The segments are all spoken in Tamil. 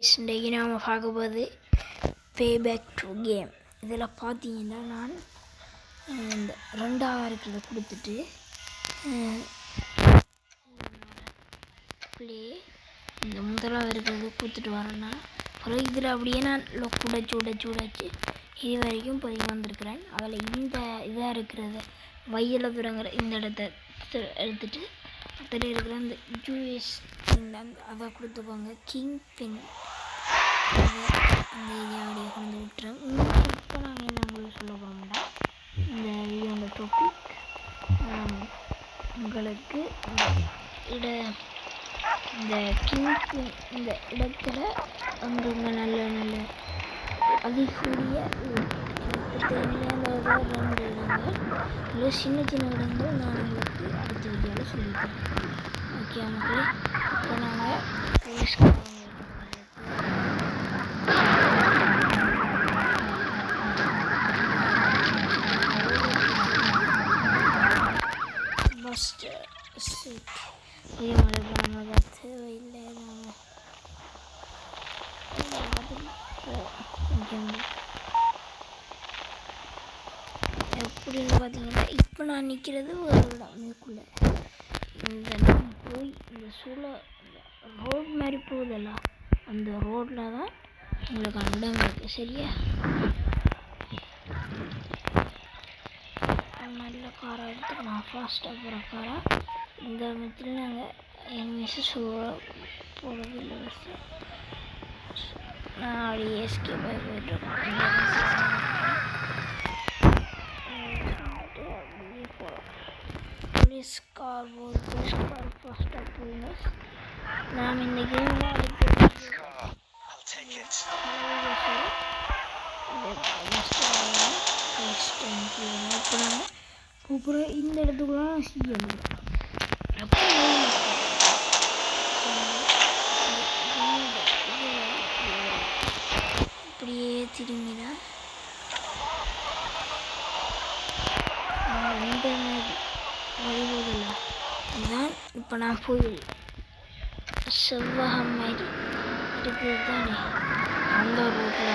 இன்றைக்கு நாம் பார்க்க போகிறது பேபேக் டு கேம். இதில் பார்த்தீங்கன்னா நான் இந்த 2வது இருக்கிறத கொடுத்துட்டு ப்ளே இந்த 1வது இருக்கிறது கொடுத்துட்டு வரேன்னா அப்புறம் இதில் அப்படியே நான் உடைச்சு இது வரைக்கும் போய் வந்திருக்கிறேன். அதில் இந்த இதாக இருக்கிறத வையில் துறங்குற இந்த இடத்த எடுத்துட்டு அதில் இருக்கிற அந்த யூஎஸ் அதை கொடுத்துக்கோங்க. கிங் பின் அந்த ஏரியாவுடைய கொண்டு விட்டுறோம். இப்போ நாங்கள் என்ன உங்களுக்கு சொல்ல போகிறோம்னா இந்த வீடியோட டாபிக் உங்களுக்கு இந்த கிங் பின் இந்த இடத்துல அங்கங்கே நல்ல அதிகூடிய தேவையான 2 இடங்கள் இல்லை சின்ன இடங்கள் நான் உங்களுக்கு அடுத்த வீடியோவில் சொல்லித்தரேன். ஓகே மக்களே, இப்போ நாங்கள் ஃபஸ்ட்டு புதிய மழை போனது தேவையில்லை. எப்படின்னு பார்த்தீங்கன்னா இப்போ நான் நிற்கிறது ஒரு இடம் இதுக்குள்ளே இந்த நான் போய் இந்த ரோட் மாதிரி போகுதல்ல அந்த ரோட்டில் தான் உங்களுக்கு அந்த இடம் இருக்குது. சரியா, நல்ல காராக எடுத்துக்கலாம், ஃபாஸ்ட்டாக போகிற காராக. இந்த இடத்துல நாங்கள் என்மிஸை போகிறது இல்லை. நான் அப்படியே எஸ்கேப் ஆகி போயிட்டுருக்கோம். அப்படியே போகிறோம். போலீஸ் கார் ஃபாஸ்ட்டாக போகுங்க. நாம் இந்த கேமில் அப்புறம் இந்த இடத்துக்குலாம் செய்யணும். இப்படியே திரும்பினா இந்த மாதிரி வழிபோதில்ல இதுதான். இப்போ நான் போய் செவ்வகம் மாதிரி இருக்குது தானே அந்த ரோட்டில்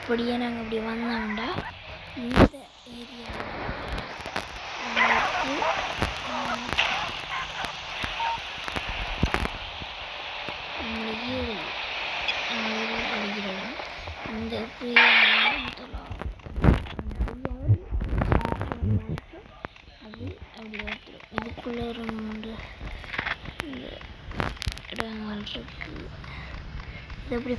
அப்படியே நாங்கள் இப்படி வந்தோம்னா இந்த ஏரியா இந்த அது அப்படி வந்துடும். இதுக்குள்ளே 2 இந்த இடங்கள் இருக்கு. இது அப்படி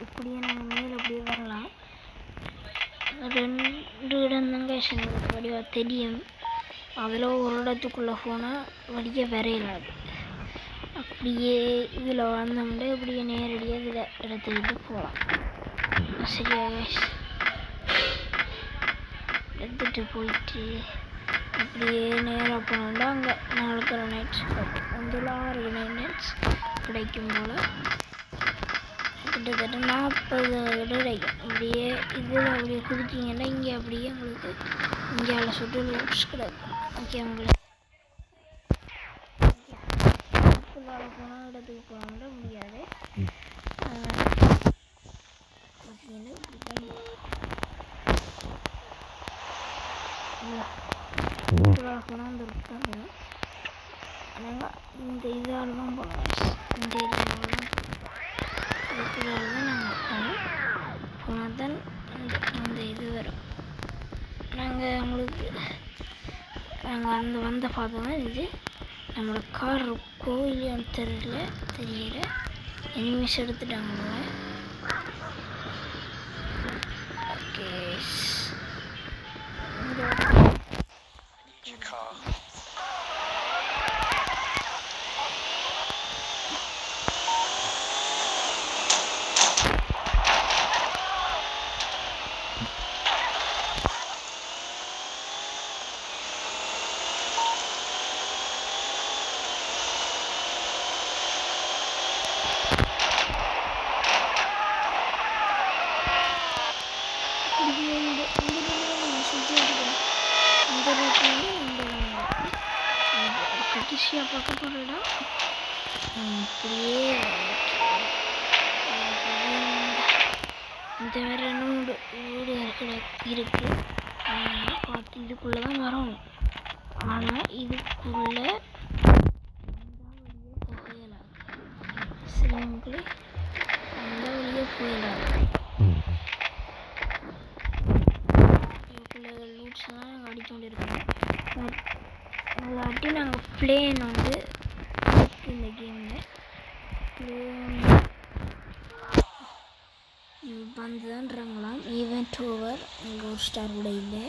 இப்படியே நாங்கள் மேலே அப்படியே வரலாம். 2 இடம் தாங்க வடிவாக தெரியும். அதில் ஒரு இடத்துக்குள்ளே போனால் வடிய வரையலாது. அப்படியே இதில் வந்தோம்னா இப்படியே நேரடியாக இதில் எடுத்துக்கிட்டு போகலாம். சரியா, எடுத்துகிட்டு போயிட்டு அப்படியே நேராக போனோம்னா அங்கே 4 கிரானைட்ஸ் அதில் 6 கிரானைட்ஸ் கிடைக்கும் போல் கிட்டத்தட்ட 40 கிடைக்கும். அப்படியே இதில் அப்படியே குதிச்சிங்கன்னா இங்கே அப்படியே உங்களுக்கு இந்தியாவில் சுட்டு லூட்ஸ் கிடைக்கும். ஓகே உங்களுக்கு போனால் இடத்துக்கு போக முடியாது. போனால் அந்த இருக்காங்க. நாங்கள் இந்த இதால் தான் போனோம். இந்த ஏரியாவில் தான் இதுக்குள்ளால் தான் நாங்கள் போனால் தான் அந்த இது வரும். நாங்கள் வந்த பார்த்தோம்னா இது நம்மளோட கார் கோயிலும் தெரியல எனிமேஸ் எடுத்துட்டாங்க. ஓகே, கிருஷியாக பார்க்க போகிற இடம் இப்படியே இந்த வேறு இன்னொரு வீடுகள் இருக்குது. பார்த்து இதுக்குள்ளே தான் வரணும். ஆனால் இதுக்குள்ளே புகையலாம். சிலவங்களே அந்த வழியே போயிடலாம். இதுக்குள்ள லூட்ஸ்லாம் நாங்கள் அடிக்கொண்டு இருக்கோம். இல்லாட்டி நாங்கள் பிளேன் வந்து இந்த கேமில் பிளேன் வந்து தான்றாங்களாம். Event over. இங்கே ஒரு ஸ்டார் கூட இல்லை.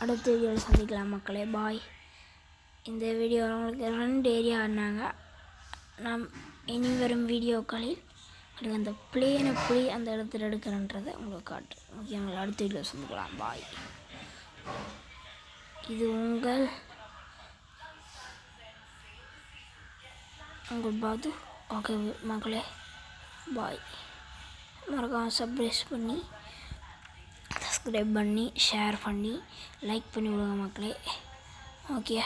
அடுத்த வீடியோவில் சந்திக்கலாம் மக்களே. பாய். இந்த வீடியோவில் உங்களுக்கு 2 ஏரியா ஆடினாங்க. நாம் இனி வரும் வீடியோக்களில் எனக்கு அந்த பிளேனை எப்படி அந்த இடத்துல எடுக்கிறன்றதை உங்களுக்கு காட்டு. ஓகே, உங்களை அடுத்த வீடியோவில் சந்திக்கலாம். பாய். இது உங்கள் பாது. ஓகே மக்களே, பாய். மறக்காமல் சப்ஸ்கிரைப் பண்ணி ஷேர் பண்ணி லைக் பண்ணி விடுங்க மக்களே. ஓகே.